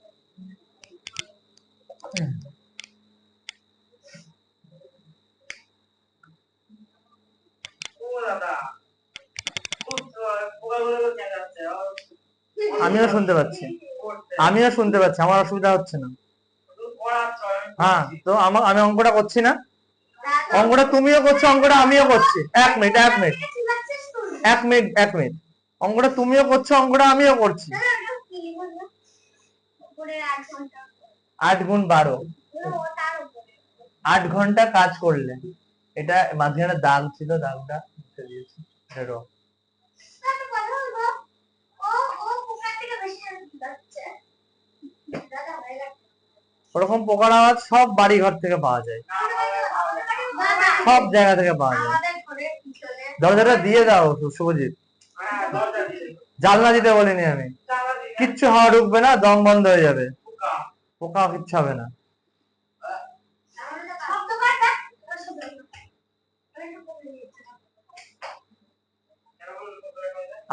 [SPEAKER 2] আমিও শুনতে পাচ্ছি, আমার অসুবিধা হচ্ছে না। হ্যাঁ তো আমি অঙ্কটা করছি না, অঙ্কটা তুমিও করছো, অঙ্কটা আমিও করছি। এক মিনিট অঙ্কটা তুমিও করছো, অঙ্কটা আমিও করছি। 8 গুণ 12, 8 ঘন্টা কাজ করলে। এটা মাঝখানে দাগ ছিল, দাগটা মুছে দিয়েছি। ওরকম পোকার আওয়াজ সব বাড়ি ঘর থেকে পাওয়া যায়, সব জায়গা থেকে পাওয়া যায়। দরজাটা দিয়ে দাও শুভজিৎ, জানলা দিতে বলিনি আমি। কিচ্ছু হাওয়া ঢুকবে না, দম বন্ধ হয়ে যাবে, পোকা কিচ্ছু হবে না।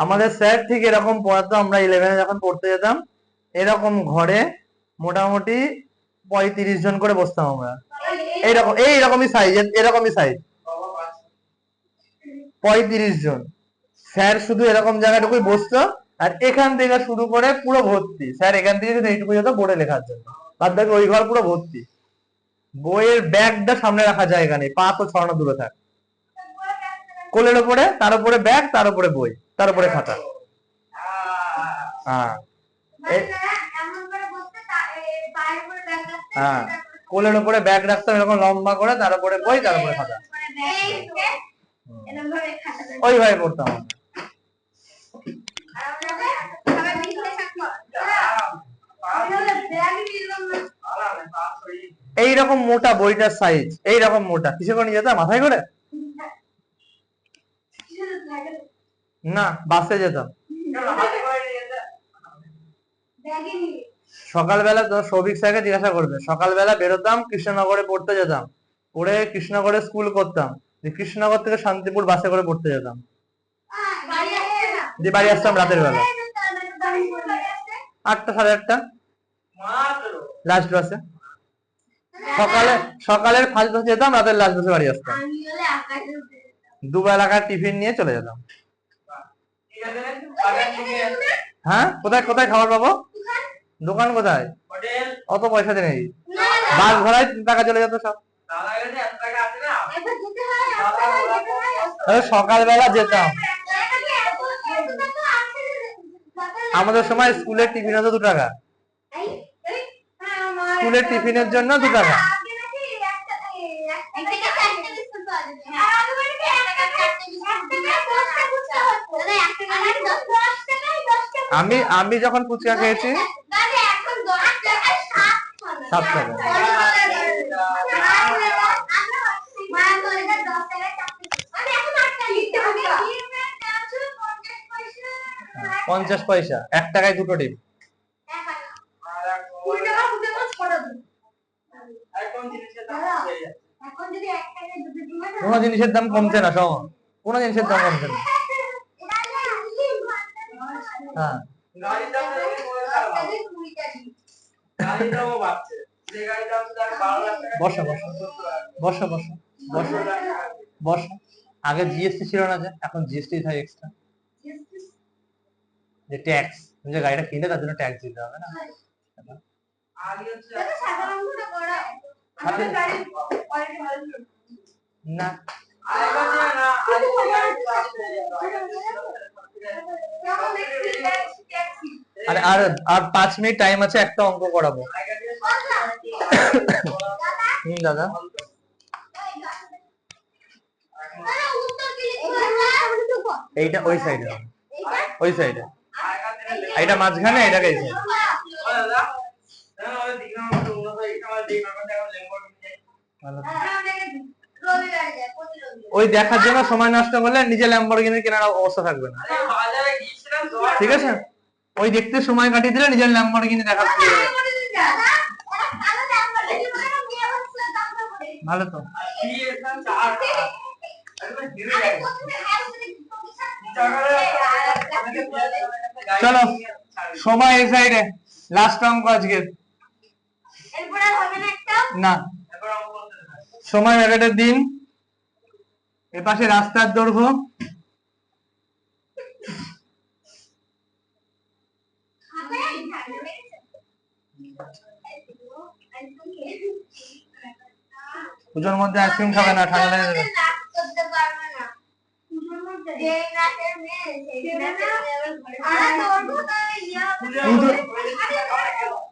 [SPEAKER 2] আমাদের স্যার ঠিক এরকম পড়াতো, আমরা 11-এ যখন পড়তে যেতাম। এরকম ঘরে মোটামুটি 35 জন করে বসতাম আমরা, এইরকমই সাইজ 35 জন। স্যার শুধু এরকম জায়গাটুকুই বসতো, আর এখান থেকে শুরু করে পুরো ভর্তি, স্যার এখান থেকে শুধু এইটুকু যেত বোর্ডে লেখার জন্য, বাদ বাকি ওই ঘর পুরো ভর্তি। বইয়ের ব্যাগটা সামনে রাখার জায়গা নেই, পা তো ছড়ানো দূরে থাক। কোলের উপরে, তার উপরে ব্যাগ, তার উপরে বই, তার উপরে খাতা। হ্যাঁ হ্যাঁ, কোলের উপরে ব্যাগ রাখতাম এরকম লম্বা করে, তার উপরে বই, তার উপরে খাতা। ওইভাবে পড়তাম। এইরকম মোটা বইটার সাইজ, এইরকম মোটা, কিসে করে নিয়ে যেতাম? মাথায় করে না, বাসে যেতাম। সকালবেলা তো সৌভিক স্যারকে জিজ্ঞাসা করবে, সকালবেলা বেরোতাম, কৃষ্ণনগরে পড়তে যেতাম, পড়ে কৃষ্ণনগরে স্কুল করতাম, কৃষ্ণনগর থেকে শান্তিপুর বাসে করে পড়তে যেতাম, দিয়ে বাড়ি আসতাম রাতের বেলা 8টা 8:30 লাস্ট বাসে। সকালের ফার্স্ট বাসে যেতাম, রাতের লাস্ট বাসে বাড়ি আসতাম। দুবেলাকার টিফিন নিয়ে চলে যেতাম। হ্যাঁ, কোথায় কোথায় খাবার পাবো? দোকান কোথায়? অত পয়সা দিয়ে নেই, বাস ভাড়ায় টাকা চলে যেত সব। সকালবেলা যেতাম, আমাদের সময় স্কুলের টিফিন হতো 2 টাকা, স্কুলের টিফিনের জন্য 2 টাকা। আমি যখন ফুচকা খেয়েছি 7 টাকা। পঞ্চাশ পয়সা, 1 টাকায় 2টো ডিম। কোন জিনিসের দাম কমছে না, সব কোন জিনিসের দাম কমছে না। হ্যাঁ, বসো বসো বসো বসো বসো বসো। আগে জিএসটি ছিল না, যে এখন জিএসটি থাকে এক্সট্রা, যে ট্যাক্স, যে গাড়িটা কিনলে তার জন্য ট্যাক্স দিতে হবে না। না আর 5 মিনিট টাইম আছে, একটা অঙ্ক করাবো। দাদা এইটা ওই সাইডে, ওই সাইডে, এইটা মাঝখানে, এটাকে এই সাইডে। ওই দেখার জন্য সময় নষ্ট করলে নিজে ল্যাম্বরগিনি কেনার অবস্থা থাকবে না, ঠিক আছে? ওই দেখতে সময় কাটিয়ে দিলে নিজের ল্যাম্বরগিনি দেখা ভালো তো। চলো সময় এই সাইডে, লাস্ট অঙ্ক আজকে না, সময় ব্যাকেটের দিন, এপাশে রাস্তার দৈর্ঘ্য, পুজোর মধ্যে আইসক্রিম খাবে না, ঠান্ডা লেগে যাবে।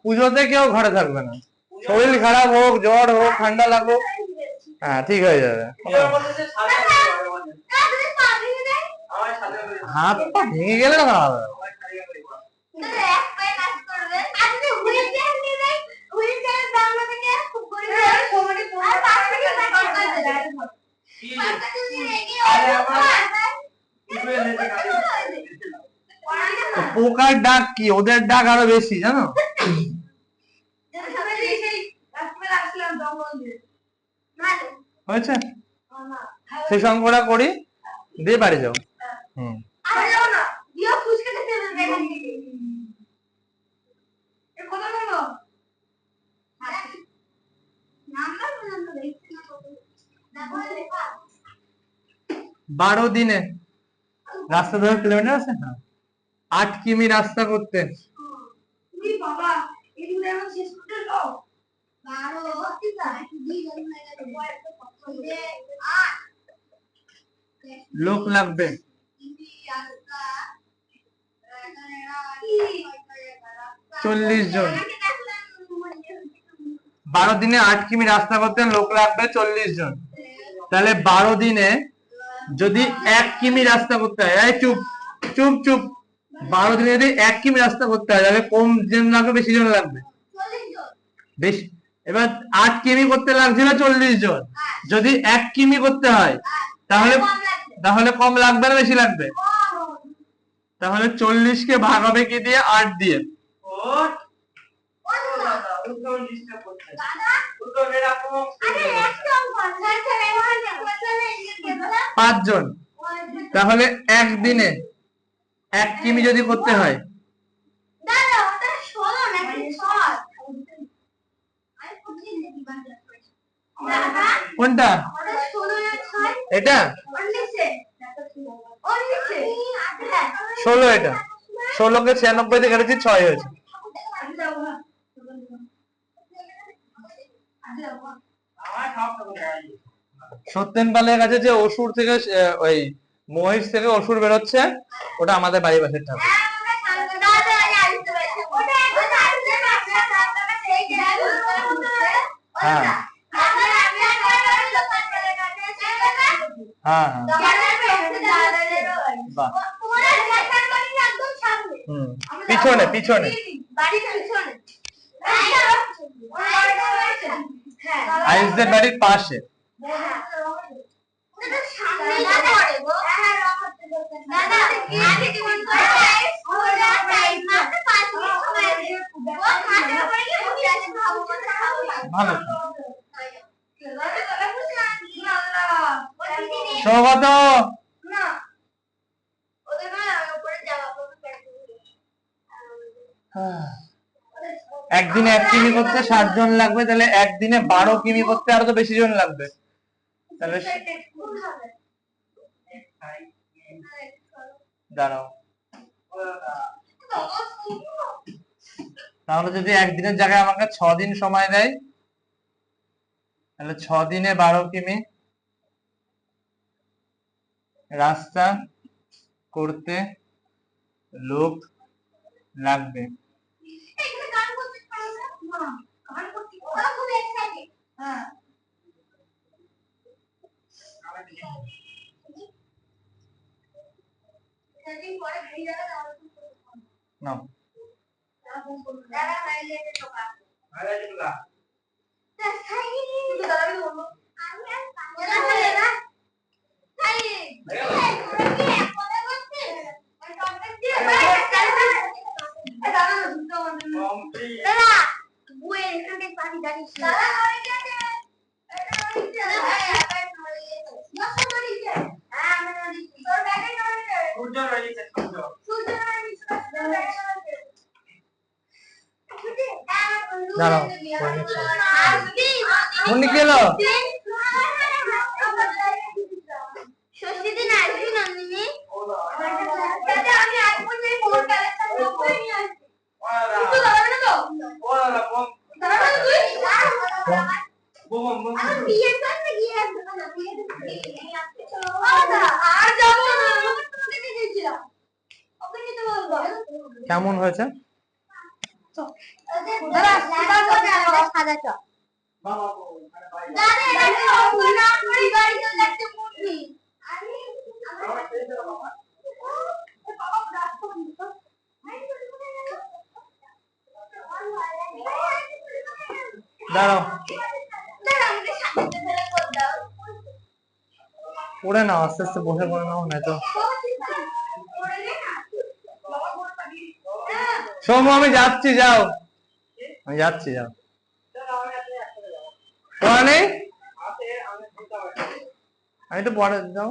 [SPEAKER 2] পুজোতে কেউ ঘরে থাকবে না, শরীর খারাপ হোক, জ্বর হোক, ঠান্ডা লাগুক, হ্যাঁ ঠিক হয়ে যাবে। হাত পা ভেঙে গেলে না, পোকার ডাক কি, ওদের ডাক আরো বেশি, জানো? হয়েছে, শেষ অঙ্কটা করি, দিয়ে বাড়ি যাও। বারো দিনে রাস্তা 10 কিলোমিটার আছে, 8 কিমি রাস্তা করতে?
[SPEAKER 1] তুমি বাবা এগুলো এখন শেষ করতে দাও 12 ঠিক আছে 2 জন হয়ে গেল একটা কত হইবে 8
[SPEAKER 2] লোক লাগবে? 40 জন। 12 দিনে 8 কিমি রাস্তা করতে লোক লাগবে 40 জন। তাহলে 12 দিনে যদি 1 কিমি রাস্তা করতে হয়, এই চুপ চুপ চুপ, 12 দিনে যদি 1 কিমি রাস্তা করতে হয় তাহলে কম জন লাগবে বেশি জন লাগবে?
[SPEAKER 1] 40 জন।
[SPEAKER 2] বেশ, এবার 8 কিমি করতে লাগছিল 40 জন, যদি 1 কিমি করতে হয় তাহলে তাহলে কম লাগবে না বেশি লাগবে? তাহলে 40 কে ভাগ হবে কি দিয়ে? 8 দিয়ে।
[SPEAKER 1] দাদা
[SPEAKER 2] 5 জন। তাহলে একদিনে 1 কিমি যদি করতে হয়,
[SPEAKER 1] দাদা ওটা 16 নাকি 6 আমি বুঝি নাকি বাংলা দাদা
[SPEAKER 2] কোনটা?
[SPEAKER 1] ওটা 16 না 6
[SPEAKER 2] এটা
[SPEAKER 1] 19
[SPEAKER 2] 16, এটা 16 কে 96 দিয়ে কেটেছি 6 হয়েছে। সত্যেন পালের কাছে যে অসুর থেকে ওই মহিষ থেকে অসুর বেরোচ্ছে, ওটা আমাদের বাড়ির পাশের ঠাকুর। হ্যাঁ হ্যাঁ বাহ, পিছনে পিছনে আইসদের বাড়ির পাশে। ভালো। সৌগত, একদিনে 1 কিমি করতে 60 জন লাগবে, তাহলে একদিনে 12 কিমি করতে আরো তো বেশি জন লাগবে। তাহলে দাঁড়াও, তাহলে যদি একদিনের জায়গায় আমাকে 6 দিন সময় দেয়, তাহলে 6 দিনে 12 কিমি রাস্তা করতে লোক লাগবে। নাও দাঁড়াও, মুন্নি কি হলো?
[SPEAKER 1] ষষ্ঠী দিন আসবি নন্দিনী?
[SPEAKER 2] কেমন হয়েছে? দাঁড়াও, পড়ে নাও, আস্তে আস্তে বসে পড়ে নাও, না তো। সোমু আমি যাচ্ছি, যাও, আমি যাচ্ছি, যাও। পড়া নেই, আমি তো পরে যাও।